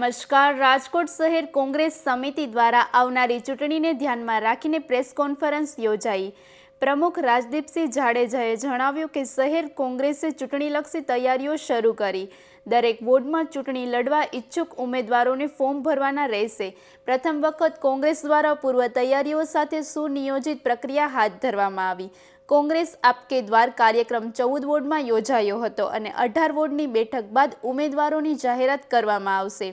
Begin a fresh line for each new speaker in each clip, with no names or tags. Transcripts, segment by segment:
નમસ્કાર। રાજકોટ શહેર કોંગ્રેસ સમિતિ દ્વારા આવનારી ચૂંટણીને ધ્યાનમાં રાખીને પ્રેસ કોન્ફરન્સ યોજાઈ। પ્રમુખ રાજદીપસિંહ જાડેજાએ જણાવ્યું કે શહેર કોંગ્રેસે ચૂંટણીલક્ષી તૈયારીઓ શરૂ કરી। દરેક વોર્ડમાં ચૂંટણી લડવા ઈચ્છુક ઉમેદવારોને ફોર્મ ભરવાના રહેશે। પ્રથમ વખત કોંગ્રેસ દ્વારા પૂર્વ તૈયારીઓ સાથે સુનિયોજિત પ્રક્રિયા હાથ ધરવામાં આવી। કોંગ્રેસ આપકે દ્વાર કાર્યક્રમ 14 વોર્ડમાં યોજાયો હતો અને 18 વોર્ડની બેઠક બાદ ઉમેદવારોની જાહેરાત કરવામાં આવશે।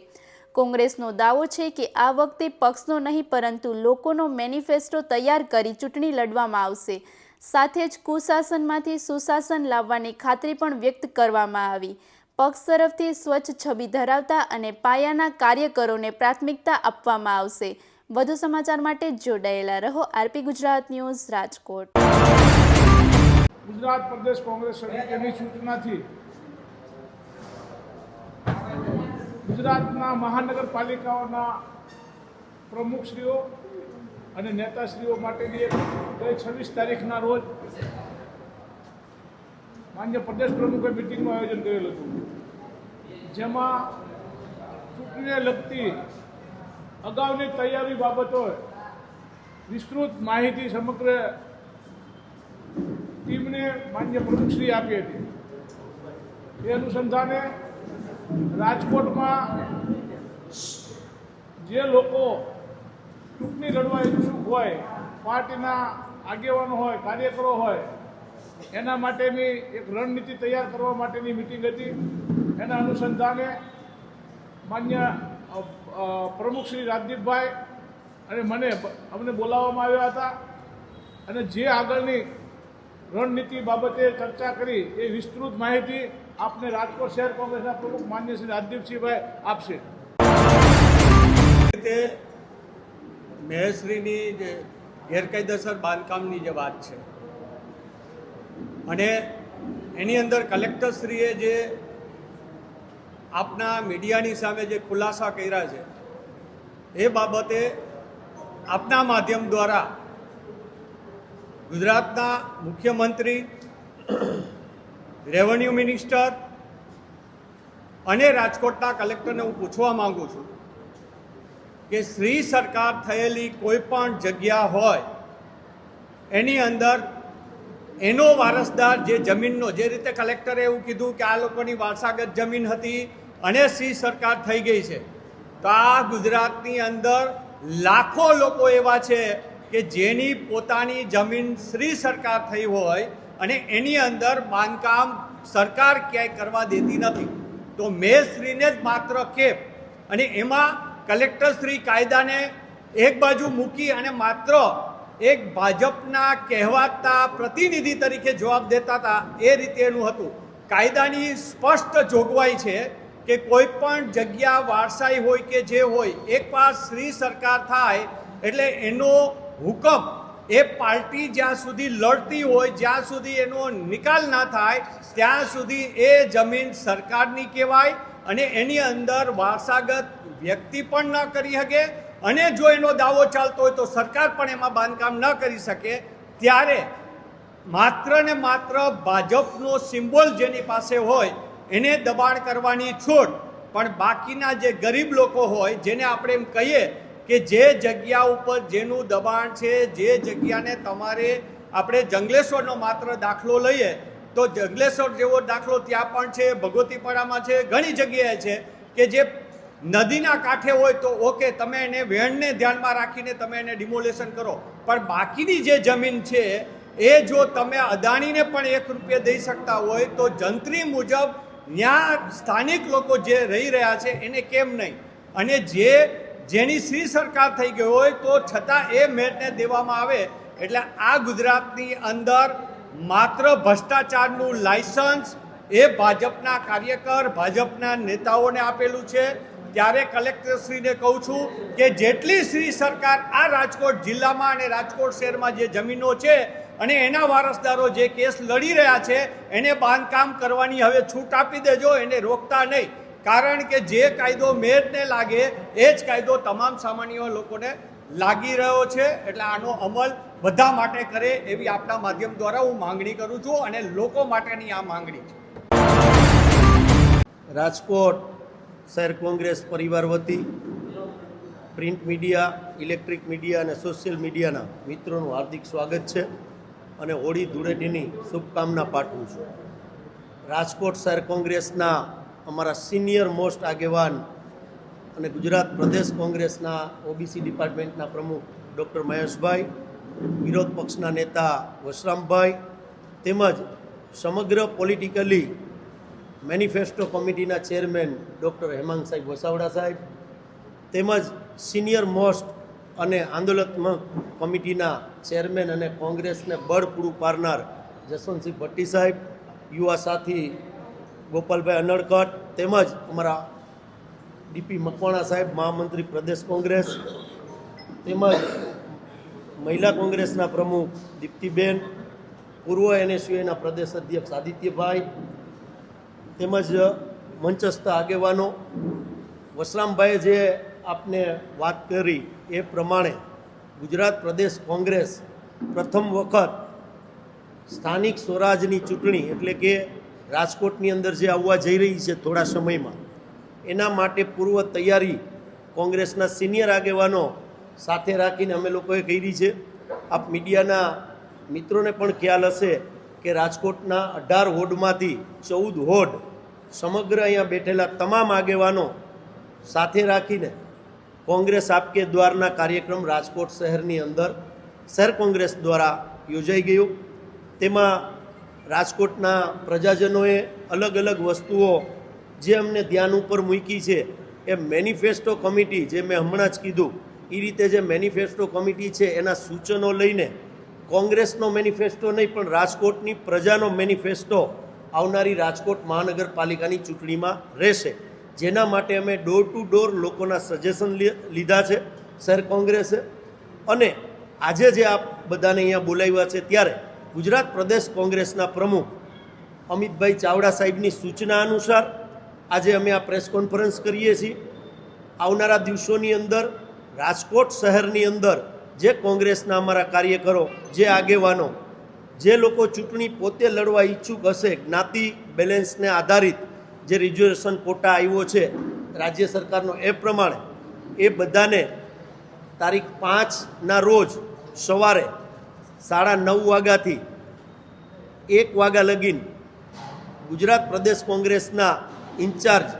કોંગ્રેસનો દાવો છે કે આ વખતે પક્ષનો નહીં પરંતુ લોકોનો મેનિફેસ્ટો તૈયાર કરી ચૂંટણી લડવામાં આવશે। સાથે જ કુશાસનમાંથી સુશાસન લાવવાની ખાતરી પણ વ્યક્ત કરવામાં આવી। પક્ષ તરફથી સ્વચ્છ છબી ધરાવતા અને પાયાના કાર્યકરોને પ્રાથમિકતા આપવામાં આવશે। વધુ સમાચાર માટે જોડાયેલા રહો આરપી ગુજરાત ન્યૂઝ રાજકોટ।
ગુજરાત પ્રદેશ કોંગ્રેસ સમિતિની સૂચનાથી ગુજરાતના મહાનગરપાલિકાઓના પ્રમુખશ્રીઓ અને નેતાશ્રીઓ માટેની એક 26 તારીખના રોજ માન્ય પ્રદેશ પ્રમુખે મિટિંગનું આયોજન કરેલું હતું, જેમાં ચૂંટણીને લગતી અગાઉની તૈયારી બાબતો વિસ્તૃત માહિતી સમગ્ર ટીમને માન્ય પ્રમુખશ્રી આપી હતી। એ અનુસંધાને રાજકોટમાં જે લોકો ચૂંટણી લડવા ઈચ્છુક હોય, પાર્ટીના આગેવાનો હોય, કાર્યકરો હોય, એના માટેની એક રણનીતિ તૈયાર કરવા માટેની મિટિંગ હતી। એના અનુસંધાને માન્ય પ્રમુખ શ્રી રાજદીપભાઈ અને અમને બોલાવવામાં આવ્યા હતા અને જે આગળની રણનીતિ બાબતે ચર્ચા કરી એ વિસ્તૃત માહિતી આપને રાજકોટ શહેર કોંગ્રેસના પ્રમુખ માન્ય શ્રી રાજદીપસિંહભાઈ આપશે।
તે મેયરશ્રીની જે ગેરકાયદેસર બાંધકામની જે વાત છે અને એની અંદર કલેક્ટરશ્રીએ જે આપના મીડિયાની સામે જે ખુલાસા કર્યા છે એ બાબતે આપના માધ્યમ દ્વારા ગુજરાતના મુખ્યમંત્રી, રેવન્યુ મિનિસ્ટર અને રાજકોટના કલેક્ટરને હું પૂછવા માંગુ છું કે શ્રી સરકાર થયેલી કોઈ પણ જગ્યા હોય એની અંદર એનો વારસદાર જે જમીનનો, જે રીતે કલેક્ટરે એવું કીધું કે આ લોકોની વારસાગત જમીન હતી અને શ્રી સરકાર થઈ ગઈ છે, તો આ ગુજરાતની અંદર લાખો લોકો એવા છે કે જેની પોતાની જમીન શ્રી સરકાર થઈ હોય અને એની અંદર બાંધકામ સરકાર ક્યાંય કરવા દેતી નથી। તો મેયરશ્રીને જ માત્ર કેપ અને એમાં કલેક્ટરશ્રી કાયદાને એક બાજુ મૂકી અને માત્ર એક ભાજપના કહેવાતા પ્રતિનિધિ તરીકે જવાબ દેતા હતા, એ રીતે એનું હતું। કાયદાની સ્પષ્ટ જોગવાઈ છે કે કોઈ પણ જગ્યા વારસાઈ હોય કે જે હોય, એકવાર શ્રી સરકાર થાય એટલે એનો હુકમ એ પાર્ટી જ્યાં સુધી લડતી હોય, જ્યાં સુધી એનો નિકાલ ના થાય ત્યાં સુધી એ જમીન સરકારની કહેવાય અને એની અંદર વારસાગત વ્યક્તિ પણ ન કરી શકે અને જો એનો દાવો ચાલતો હોય તો સરકાર પણ એમાં બાંધકામ ન કરી શકે। ત્યારે માત્ર ને માત્ર ભાજપનો સિમ્બોલ જેની પાસે હોય એને દબાણ કરવાની છૂટ, પણ બાકીના જે ગરીબ લોકો હોય, જેને આપણે એમ કહીએ કે જે જગ્યા ઉપર જેનું દબાણ છે, જે જગ્યાને તમારે આપણે જંગલેશ્વરનો માત્ર દાખલો લઈએ તો જંગલેશ્વર જેવો દાખલો ત્યાં પણ છે, ભગવતીપરામાં છે, ઘણી જગ્યાએ છે કે જે નદીના કાંઠે હોય તો ઓકે, તમે એને વહેણને ધ્યાનમાં રાખીને તમે એને ડિમોલેશન કરો, પણ બાકીની જે જમીન છે એ જો તમે અદાણીને પણ 1 રૂપિયા દઈ શકતા હોય તો જંત્રી મુજબ ત્યાં સ્થાનિક લોકો જે રહી રહ્યા છે એને કેમ નહીં? અને જેની શ્રી સરકાર થઈ ગઈ હોય તો છતાં એ મેયરને દેવામાં આવે, એટલે આ ગુજરાતની અંદર માત્ર ભ્રષ્ટાચારનું લાયસન્સ એ ભાજપના કાર્યકર, ભાજપના નેતાઓને આપેલું છે। ત્યારે કલેક્ટરશ્રીને કહું છું કે જેટલી શ્રી સરકાર આ રાજકોટ જિલ્લામાં અને રાજકોટ શહેરમાં જે જમીનો છે અને એના વારસદારો જે કેસ લડી રહ્યા છે એને બાંધકામ કરવાની હવે છૂટ આપી દેજો, એને રોકતા નહીં। કારણ કે જે કાયદો મેયરને લાગે એ જ કાયદો તમામ સામાન્ય લોકોને લાગી રહ્યો છે, એટલે આનો અમલ બધા માટે કરે એવી આપણા માધ્યમ દ્વારા હું માંગણી કરું છું અને લોકો માટેની આ માંગણી છે।
રાજકોટ શહેર કોંગ્રેસ પરિવાર વતી પ્રિન્ટ મીડિયા, ઇલેક્ટ્રિક મીડિયા અને સોશિયલ મીડિયાના મિત્રોનું હાર્દિક સ્વાગત છે અને હોળી ધૂળેટીની શુભકામના પાઠવું છું. રાજકોટ શહેર કોંગ્રેસના અમારા સિનિયર મોસ્ટ આગેવાન અને ગુજરાત પ્રદેશ કોંગ્રેસના ઓબીસી ડિપાર્ટમેન્ટના પ્રમુખ ડૉક્ટર મહેશભાઈ, વિરોધ પક્ષના નેતા વશરામભાઈ તેમજ સમગ્ર પોલિટિકલી મેનિફેસ્ટો કમિટીના ચેરમેન ડૉક્ટર હેમાંગ સાહેબ વસાવડા સાહેબ તેમજ સિનિયર મોસ્ટ અને આંદોલનાત્મક કમિટીના ચેરમેન અને કોંગ્રેસને બળ પૂરું પાડનાર જસવંતસિંહ ભટ્ટી સાહેબ, યુવા સાથી ગોપાલભાઈ અનડકટ તેમજ અમારા ડીપી મકવાણા સાહેબ, મહામંત્રી પ્રદેશ કોંગ્રેસ તેમજ મહિલા કોંગ્રેસના પ્રમુખ દીપ્તિબેન, પૂર્વ NSUના પ્રદેશ અધ્યક્ષ આદિત્યભાઈ તેમજ મંચસ્થ આગેવાનો. વશરામભાઈએ જે આપને વાત કરી એ પ્રમાણે ગુજરાત પ્રદેશ કોંગ્રેસ પ્રથમ વખત સ્થાનિક સ્વરાજની ચૂંટણી એટલે કે રાજકોટની અંદર જે આવવા જઈ રહી છે થોડા સમયમાં, એના માટે પૂર્વ તૈયારી કોંગ્રેસના સિનિયર આગેવાનો સાથે રાખીને અમે લોકોએ કરી છે. આપ મીડિયાના મિત્રોને પણ ખ્યાલ હશે કે રાજકોટના 18 વોર્ડમાંથી 14 વોર્ડ સમગ્ર અહીંયા બેઠેલા તમામ આગેવાનો સાથે રાખીને કોંગ્રેસ આપકે દ્વારના કાર્યક્રમ રાજકોટ શહેરની અંદર શહેર કોંગ્રેસ દ્વારા યોજાઈ ગયો. તેમાં રાજકોટના પ્રજાજનોએ અલગ અલગ વસ્તુઓ જે અમને ધ્યાન ઉપર મૂકી છે એ મેનિફેસ્ટો કમિટી, જે મેં હમણાં જ કીધું એ રીતે જે મેનિફેસ્ટો કમિટી છે એના સૂચનો લઈને કોંગ્રેસનો મેનિફેસ્ટો નહીં પણ રાજકોટની પ્રજાનો મેનિફેસ્ટો આવનારી રાજકોટ મહાનગરપાલિકાની ચૂંટણીમાં રહેશે, જેના માટે અમે ડોર ટુ ડોર લોકોના સજેશન લીધા છે શહેર કોંગ્રેસે. અને આજે જે આપ બધાને અહીંયા બોલાવ્યા છે ત્યારે ગુજરાત પ્રદેશ કોંગ્રેસના પ્રમુખ અમિતભાઈ ચાવડા સાહેબની સૂચના અનુસાર આજે અમે આ પ્રેસ કોન્ફરન્સ કરીએ છીએ. આવનારા દિવસોની અંદર રાજકોટ શહેરની અંદર જે કોંગ્રેસના અમારા કાર્યકરો, જે આગેવાનો, જે લોકો ચૂંટણી પોતે લડવા ઈચ્છુક હશે, જ્ઞાતિ બેલેન્સને આધારિત જે રિઝર્વેશન કોટા આવ્યો છે રાજ્ય સરકારનો એ પ્રમાણે, એ બધાને તારીખ 5ના રોજ સવારે 9:30 વાગ્યાથી 1 વાગ્યા લગીન ગુજરાત પ્રદેશ કોંગ્રેસના ઇન્ચાર્જ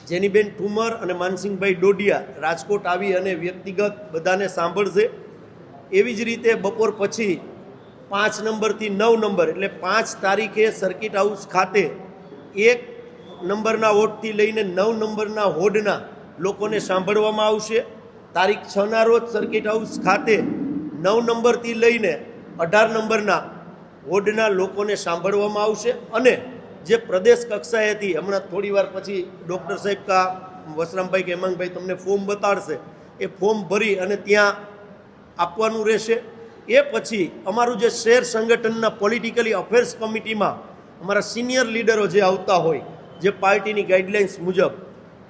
જેનીબેન ઠુમર અને માનસિંહભાઈ ડોડિયા રાજકોટ આવી અને વ્યક્તિગત બધાને સાંભળશે. એવી જ રીતે બપોર પછી 5 નંબરથી 9 નંબર એટલે 5 તારીખે સર્કિટ હાઉસ ખાતે 1 નંબરના વોર્ડથી લઈને 9 નંબરના વોર્ડના લોકોને સાંભળવામાં આવશે. તારીખ 6ના રોજ સર્કિટ હાઉસ ખાતે 9 નંબરથી લઈને 18 નંબરના વોર્ડના લોકોને સાંભળવામાં આવશે. અને જે પ્રદેશ કક્ષાએથી હમણાં થોડી વાર પછી ડૉક્ટર સાહેબ કા વશરામભાઈ કે હેમાંગભાઈ તમને ફોર્મ બતાડશે, એ ફોર્મ ભરી અને ત્યાં આપવાનું રહેશે. એ પછી અમારું જે શહેર સંગઠનના પોલિટિકલી અફેર્સ કમિટીમાં અમારા સિનિયર લીડરો જે આવતા હોય, જે પાર્ટીની ગાઈડલાઇન્સ મુજબ,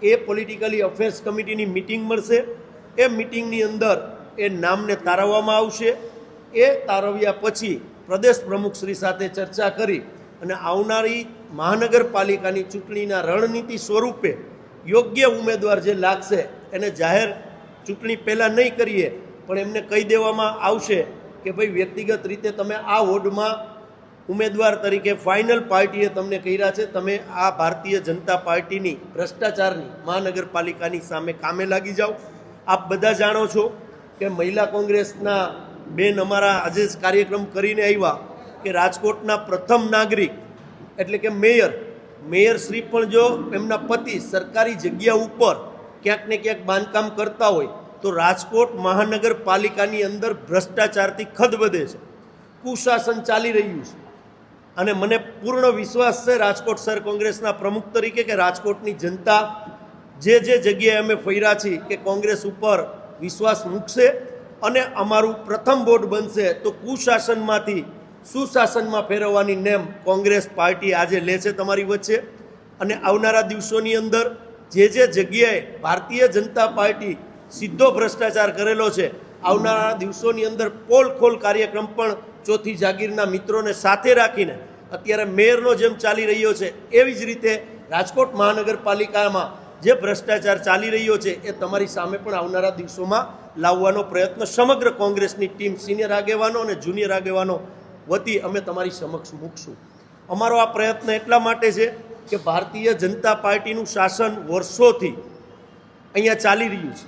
એ પોલિટિકલી અફેર્સ કમિટીની મિટિંગ મળશે. એ મિટિંગની અંદર એ નામને તારવવામાં આવશે. એ તારવ્યા પછી પ્રદેશ પ્રમુખશ્રી સાથે ચર્ચા કરી અને આવનારી મહાનગરપાલિકાની ચૂંટણીના રણનીતિ સ્વરૂપે યોગ્ય ઉમેદવાર જે લાગશે એને જાહેર ચૂંટણી પહેલાં નહીં કરીએ, પણ એમને કહી દેવામાં આવશે કે ભાઈ વ્યક્તિગત રીતે તમે આ વોર્ડમાં ઉમેદવાર તરીકે ફાઇનલ પાર્ટીએ તમને કર્યા છે, તમે આ ભારતીય જનતા પાર્ટીની ભ્રષ્ટાચારની મહાનગરપાલિકાની સામે કામે લાગી જાઓ. આપ બધા જાણો છો કે મહિલા કોંગ્રેસના બેન અમારા આજે જ કાર્યક્રમ કરીને આવ્યા કે રાજકોટના પ્રથમ નાગરિક એટલે કે મેયર શ્રી પણ જો એમના પતિ સરકારી જગ્યા ઉપર ક્યાંક ને ક્યાંક બાંધકામ કરતા હોય તો રાજકોટ મહાનગરપાલિકાની અંદર ભ્રષ્ટાચારથી ખદબદે છે, કુશાસન ચાલી રહ્યું છે. અને મને પૂર્ણ વિશ્વાસ છે રાજકોટ શહેર કોંગ્રેસના પ્રમુખ તરીકે કે રાજકોટની જનતા જે જગ્યાએ અમે ફર્યા છીએ કે કોંગ્રેસ ઉપર વિશ્વાસ મૂકશે અને અમારું પ્રથમ બોર્ડ બનશે તો કુશાસનમાંથી સુશાસનમાં ફેરવવાની નેમ કોંગ્રેસ પાર્ટી આજે લે છે તમારી વચ્ચે. અને આવનારા દિવસોની અંદર જે જગ્યાએ ભારતીય જનતા પાર્ટી સીધો ભ્રષ્ટાચાર કરેલો છે, આવનારા દિવસોની અંદર પોલ ખોલ કાર્યક્રમ પણ ચોથી જાગીરના મિત્રોને સાથે રાખીને અત્યારે મેયરનો જેમ ચાલી રહ્યો છે એવી જ રીતે રાજકોટ મહાનગરપાલિકામાં જે ભ્રષ્ટાચાર ચાલી રહ્યો છે એ તમારી સામે પણ આવનારા દિવસોમાં લાવવાનો પ્રયત્ન સમગ્ર કોંગ્રેસની ટીમ, સિનિયર આગેવાનો અને જુનિયર આગેવાનો વતી અમે તમારી સમક્ષ મૂકશું. અમારો આ પ્રયત્ન એટલા માટે છે કે ભારતીય જનતા પાર્ટીનું શાસન વર્ષોથી અહીંયા ચાલી રહ્યું છે.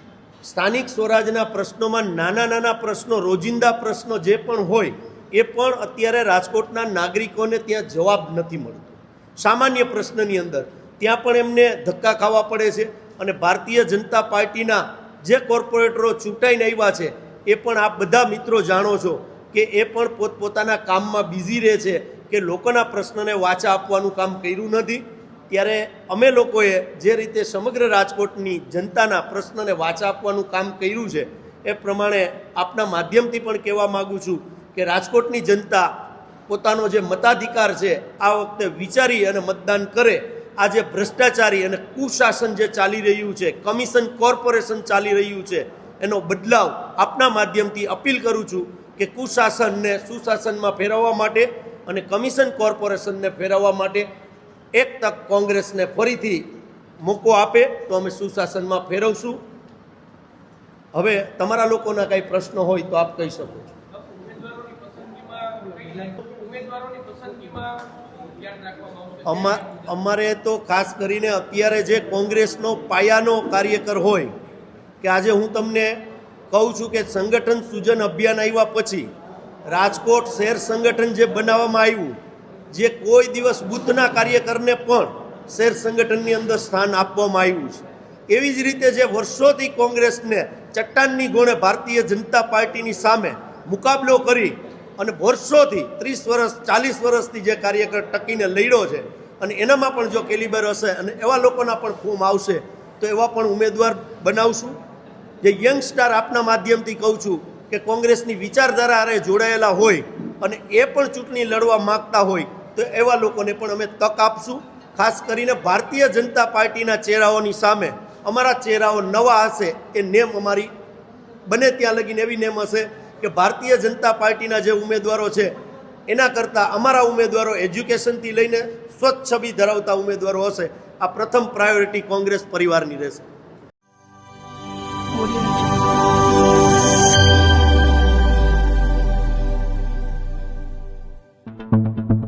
સ્થાનિક સ્વરાજના પ્રશ્નોમાં નાના નાના પ્રશ્નો, રોજિંદા પ્રશ્નો જે પણ હોય એ પણ અત્યારે રાજકોટના નાગરિકોને ત્યાં જવાબ નથી મળતો. સામાન્ય પ્રશ્નની અંદર ત્યાં પણ એમને ધક્કા ખાવા પડે છે. અને ભારતીય જનતા પાર્ટીના જે કોર્પોરેટરો ચૂંટાઈને આવ્યા છે એ પણ આપ બધા મિત્રો જાણો છો કે એ પણ પોતપોતાના કામમાં બિઝી રહે છે કે લોકોના પ્રશ્નને વાચા આપવાનું કામ કર્યું નથી. ત્યારે અમે લોકોએ જે રીતે સમગ્ર રાજકોટની જનતાના પ્રશ્નને વાચા આપવાનું કામ કર્યું છે એ પ્રમાણે આપના માધ્યમથી પણ કહેવા માગું છું કે રાજકોટની જનતા પોતાનો જે મતાધિકાર છે આ વખતે વિચારી અને મતદાન કરે. આ જે ભ્રષ્ટાચારી અને કુશાસન જે ચાલી રહ્યું છે, કમિશન કોર્પોરેશન ચાલી રહ્યું છે, એનો બદલાવ આપના માધ્યમથી અપીલ કરું છું કે કુશાસનને સુશાસનમાં ફેરવવા માટે અને કમિશન કોર્પોરેશનને ફેરવવા માટે એક તક કોંગ્રેસને ફરીથી મોકો આપે તો અમે સુશાસનમાં ફેરવશું. હવે તમારા લોકોના કંઈ પ્રશ્નો હોય તો આપ કહી શકો છો. અમારે તો ખાસ કરીને અત્યારે જે કોંગ્રેસનો પાયાનો કાર્યકર હોય કે આજે હું તમને કહું છું કે સંગઠન સૂજન અભિયાન આવ્યા પછી રાજકોટ શહેર સંગઠન જે બનાવવામાં આવ્યું, જે કોઈ દિવસ બુથના કાર્યકરને પણ શહેર સંગઠનની અંદર સ્થાન આપવામાં આવ્યું છે. એવી જ રીતે જે વર્ષોથી કોંગ્રેસને ચટ્ટાનની ગોણે ભારતીય જનતા પાર્ટીની સામે મુકાબલો કરી અને વર્ષોથી 30 વર્ષ 40 વર્ષથી જે કાર્યકર ટકીને લડ્યો છે અને એનામાં પણ જો કેલિબર હશે અને એવા લોકોના પણ ફોર્મ આવશે તો એવા પણ ઉમેદવાર બનાવશું. જે યંગસ્ટાર આપના માધ્યમથી કહું છું કે કોંગ્રેસની વિચારધારા હારે જોડાયેલા હોય અને એ પણ ચૂંટણી લડવા માગતા હોય તો એવા લોકોને પણ અમે તક આપશું. ખાસ કરીને ભારતીય જનતા પાર્ટીના ચહેરાઓની સામે અમારા ચહેરાઓ નવા હશે. એ નેમ અમારી બને ત્યાં લગીને એવી નેમ હશે કે ભારતીય જનતા પાર્ટીના જે ઉમેદવારો છે એના કરતાં અમારા ઉમેદવારો એજ્યુકેશનથી લઈને સ્વચ્છ છબી ધરાવતા ઉમેદવારો હશે. આ પ્રથમ પ્રાયોરિટી કોંગ્રેસ પરિવારની રહેશે.
Audio